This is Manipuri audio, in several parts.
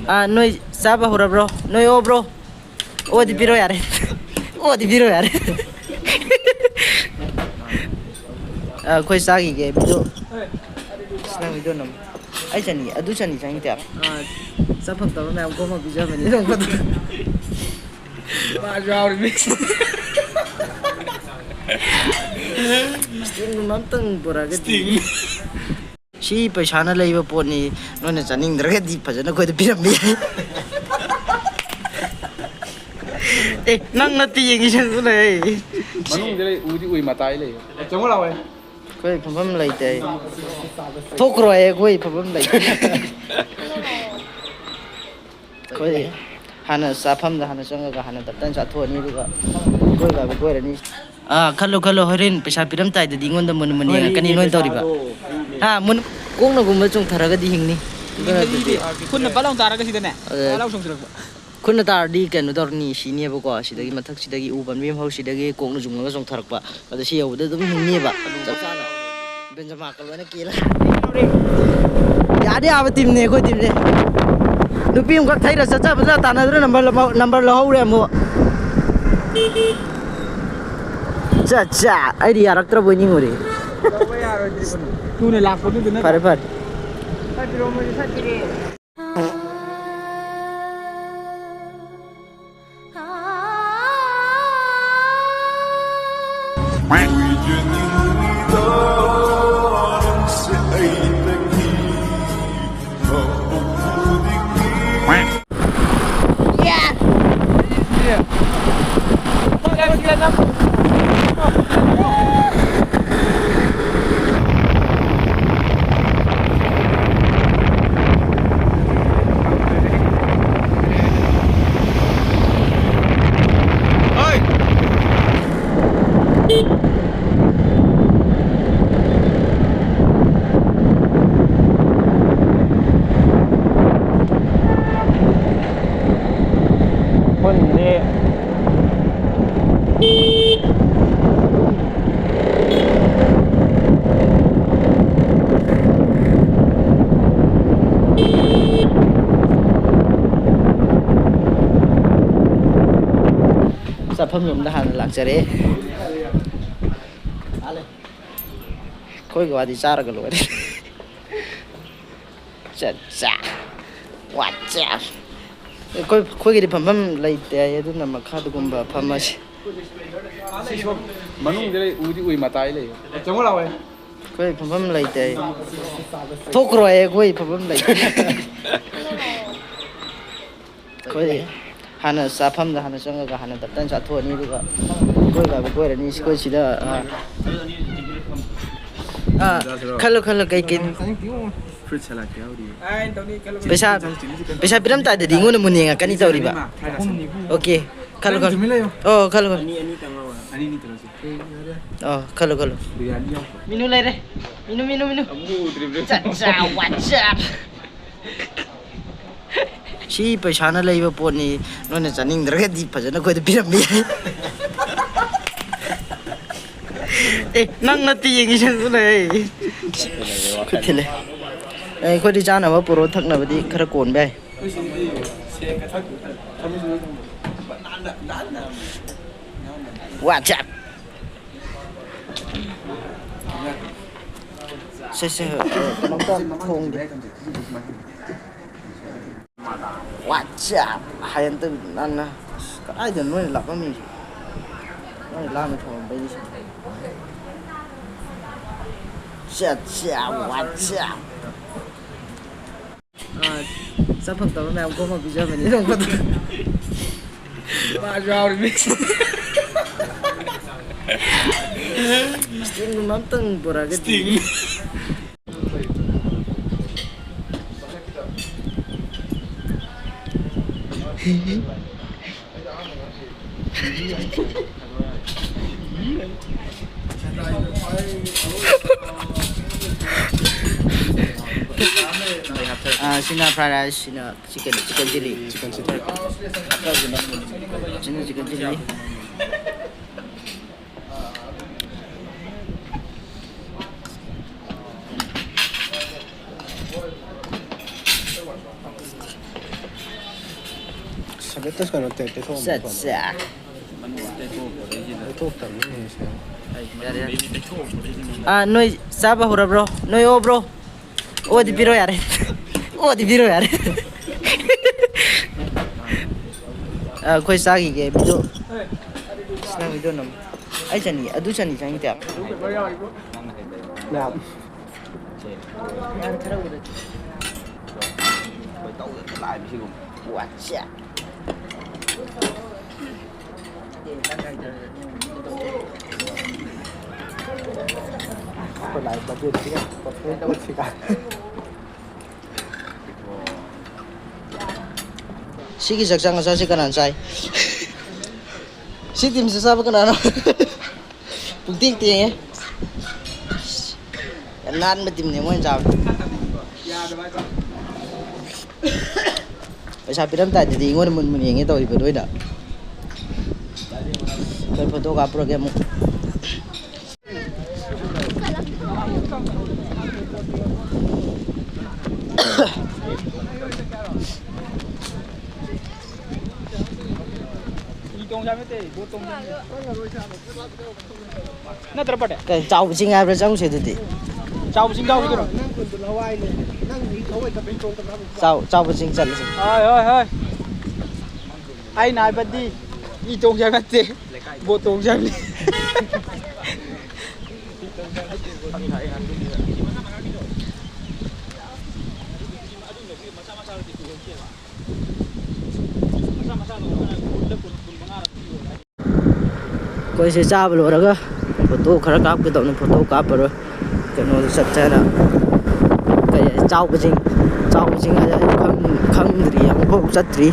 Noi saba hora bro. Noi o bro. O di biro yare. O di biro yare. Koi sagi ge bido. Snang bido nam. Ai chani adu chani chang ta. Sapang taw na ko ma bija mani rong pa. Ma jaw mix. Sting namtang pura ge. Sting. Si paisa na laiba poni nona chaningdraga di phajana koi pirambi nang nati yengi sang lai manung dele udi ui matai le chongo lawe koi pham lai tai thokro ai koi pham lai koi hana safam da hana changa ga hana tan cha tho ni ga koi ga koi ra ni khalo horin paisa piram tai da dingon da mun mun kani noi toriba mun kung na gumba chung tharaga di hingni kun na palang taraga sidane palang chung siragba kun na tar di kan dor ni sini ba ko sidagi mathak sidagi uban mem hau sidagi kong na jung ga chung tharakba ada si yaw da dum hingni ba chana benjama kalwana kila ya de aba tim ne ko tim ne nupi um ka thaira chacha ba ta na number lo hau re mo cha ai di arak tra boini ngore tune lak pon dina pare satiro mo satire Sapam yum da han laksare ale koi ga di char ga lo cha wacha koi ga di pham lai te adu na makha du gumba phamash manung dele udi ui matai le chongo lawe koi pham lai te thokro ai koi pham lai koi hana safam da hana changa ga hana tan cha tho ni ga koi ra ni koi sida khalo kai kin fruit salad yaudi pesa piram ta da dingon muninga kani tawri ba okay khalo oh khalo ani tangawa ani ni terus oh khalo biryani minu lai re minu amu drible cha whatsapp si paisa na laiba poni nona chaningdraga di phajana koi pirambi nang nati yengi sang lai kuthile koi di chana ba puro thakna ba di khara kon bai whatsapp se nó thong đi whatsapp hay anh tư anh ai giờ nuôi lọc nó mình nó làm mình thòng bây giờ whatsapp sắp phần tàu nào có mà bây giờ mình không có ma jaw mix sting namtang pura ge sting sina fried rice, sina chicken chili, sina chicken chili. Sabetas kan otte te thom. Satsa. Thok tam ni se. Noi saba hura bro. Noi o bro. O di biro yare. O di biro yare. Khoi sagi ge bido. Snang bido nam. Ai chani adu chani changi ta. Nam. Yan thara ura. Khoi tau lại bi sigum. Wa cha. Còn lại bật điện chứ còn không đâu chỉ cả. Sigi saksang sa si kanan sai. Si tim sa sabe kanan. Pugtik tiang nan ma tim ne mo jam. Pesa piram ta di ngon mun ngi to ibe doi da. Kai photo ka program mo. Cái cháu sinh ai rồi cháu sẽ được đi. Cháu sinh đâu rồi? Cháu sinh chân. Ơi. Ai nói bật đi. Đi trông ra bật đi. Bộ trông ra đi. Coi sẽ cha vào rồi đó. Photo khá cáp cái tàu này photo cáp rồi. Cái nó sạch sẽ là cái cháu cái sinh ai không gì không rất gì.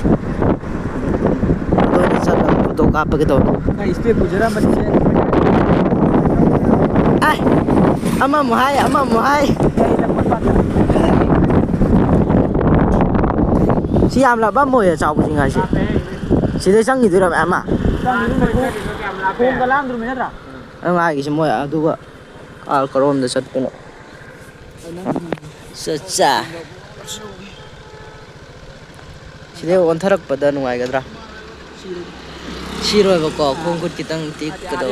Tôi đi sạch là photo cáp cái tàu. Cái speed của ra mình sẽ. Ai, ama muhai. Si am là ba mồi ở cháu sinh ai chứ. Si đây sang gì tôi làm em à? Kung ka lang, dumi na tra. Ang ay mo ya duga alkarom da sat puno sa sile on tharak pada nuai gadra siroi ba ko khong kut kitang tik ka do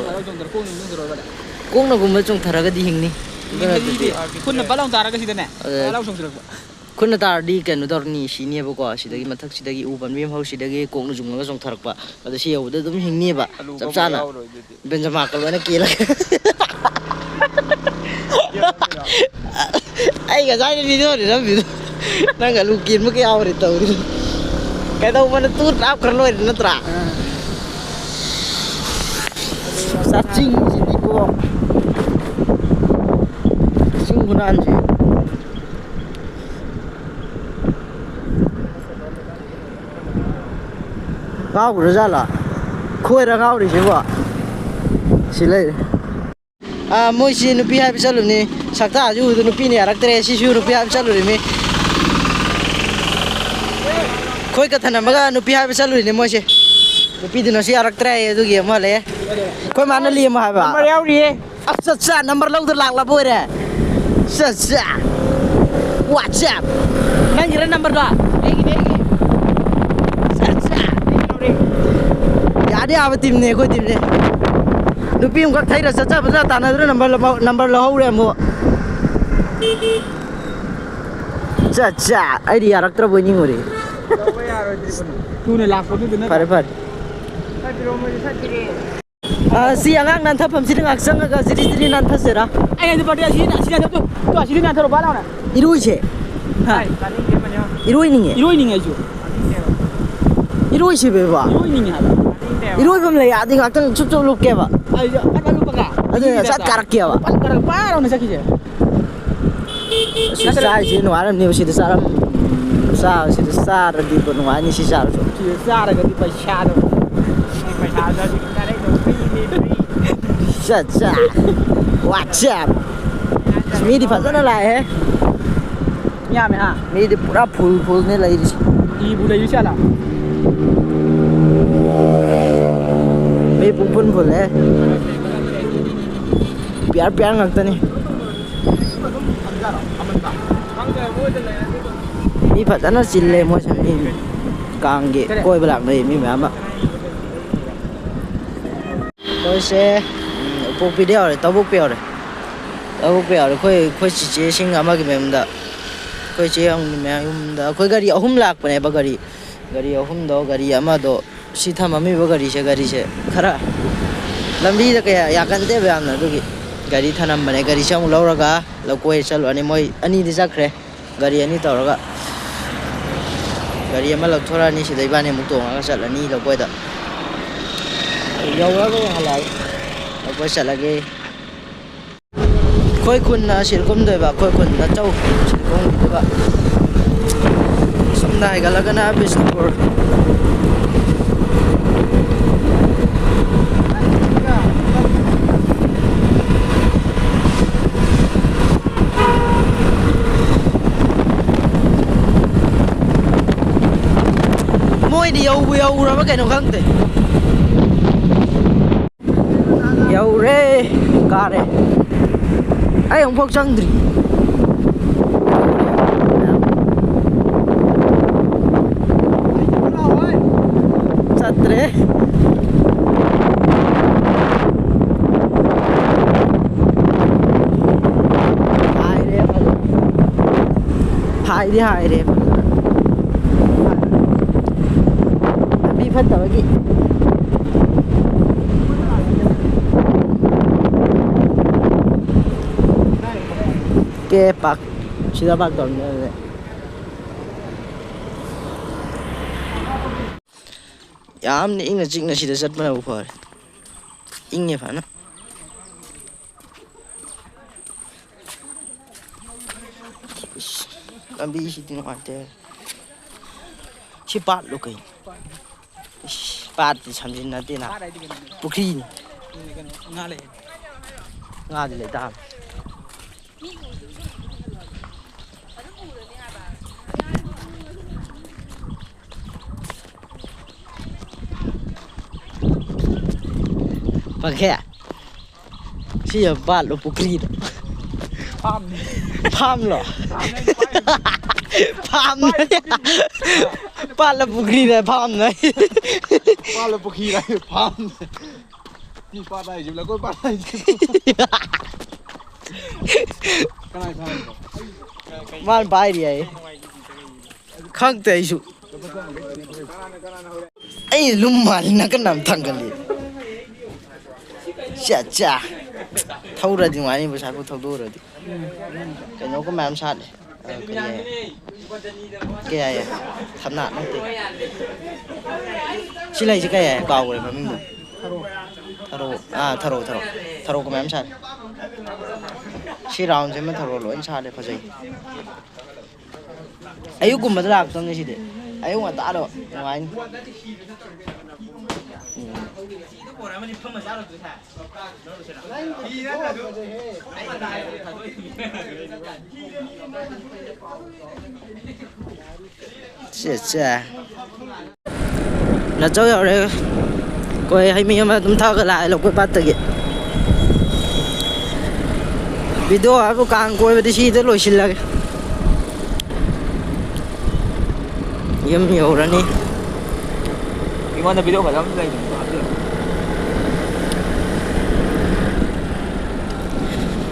kong na gum chung tharaga di hingni Kun na balang tara ka sidane. Balang song sirag. kun tar di kan dor ni sini ba ko sidagi mathak sidagi uban mem hau sidagi kong na jung ga song tharak ba ada si yau da dum hingni ba chap sana benjama kal na kila ai ga sai video ni ram video nang ga lukin ma ke aw ri tau ri cái đâu mà nó tút áp khăn lôi nó trả sát chinh gì đi cô chinh muốn ăn gì gạo của nó ra là khui ra gạo đi chứ vợ xí lấy mỗi xí nó bị hai bị sao luôn nè sắc ta chú nó bị nè rắc tê xí chú nó bị hai bị sao luôn nè khôi cái thằng mà nó bị hai bị sao luôn nè mỗi xí nó bị nó xí rắc tê tôi kia mà lấy khôi mà nó liềm mà hai bà Mà đeo đi. sat sa number lâu tôi lạc là bôi đấy sat sa WhatsApp nang kira number dah sat sa ya dia apa tim ni khôi tim ni nó bị một cái thấy là sat sa bây giờ tao nói number lâu rồi mua sat sa ai đi rắc tê bôi nhiêu rồi Tu này lạc của tu này. phải phải siang ang nan thapam sidang aksang ga siri nan thasera Ai tu pada sini nak sini tu. Tu sini nak taruh balang nak. irui che ha irui ninge Iroi ni ngai ju. irui che be ba Iroi ni ngai. irui bam le ya ding aktang chup chup luk ke ba Ai ja kan lu pakai. ade sat karak ke ba Pan karak parau nak sakit je. si sai si no alam ni si de saram si de sar di bon wa ni si sar so Dia sara ke di pasar tu. Pasar tu kita ada tu free. sat sa WhatsApp mi di phasa na lai he Ya me ha. mi di pura phul ne lai Ibu dah yusa lah. mi pun phul he biar ngak ta ni mi phasa na sil le mo sa mi Kangge koi balak nei mi ma ma koi se pu video re tabuk pe re koi chi che sing ama gi mem da koi che ang ni me yum da koi gari ahum lak pa ne ba gari ahum do gari ama do si tham ami ba gari se khara lambi da kaya ya kan te ba na du gi gari thanam bane gari chang lauraga lokoi chalo ani moi ani di jakre gari ani tawraga gari ama lokthora ni sidai bane mu tonga chalani lokoi da yauraga halai lokoi chalage koi kun na silkom doi ba koi kun na chau silkom doi ba somna galaga na bisnupur đi yêu ra cái nó khăng thế yêu re cả đấy ai ông phok chăng đi sát đấy hai đấy phát tờ cái bạc chỉ là bạc tuần này yam ni inga jing na sida sat mana upar inge fa na lambi si tin ate si pat lo kai pat thì chăm chín là tiền nào pukri nga thì lấy tam bằng khe si ở pat lo pukri pam lo pam pat là pukri này pam này Ba là bốc khí này phàm. Đi ba này chỉ là con ba này. Cái này phàm. Man bay đi ấy. Khang tây su. Ấy lum mal na cái nam thang cái gì. Chà chà. Thâu ra thì ngoài này bữa sáng cũng thâu đô rồi thì. Cái nó có mắm sát này. Cái này thắm nạn lắm thì chỉ lấy cái này cao rồi mà mình tharo của em sao chỉ round xem mà tharo lỗi sao để phải gì ấy cũng mà làm xong như thế ấy mà ta đâu ngoài chà là cháu ở đây coi hay mình mà tụi thao cái lại là coi bắt được video à bu Kang coi về đi tới lối xin là nhiều rồi nè gimana video kalau lagi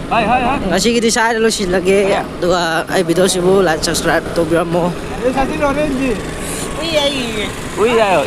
hai ngasih gitu saya lo xin lagi dua ai video sih bu like subscribe to biar mau ui ai ui ai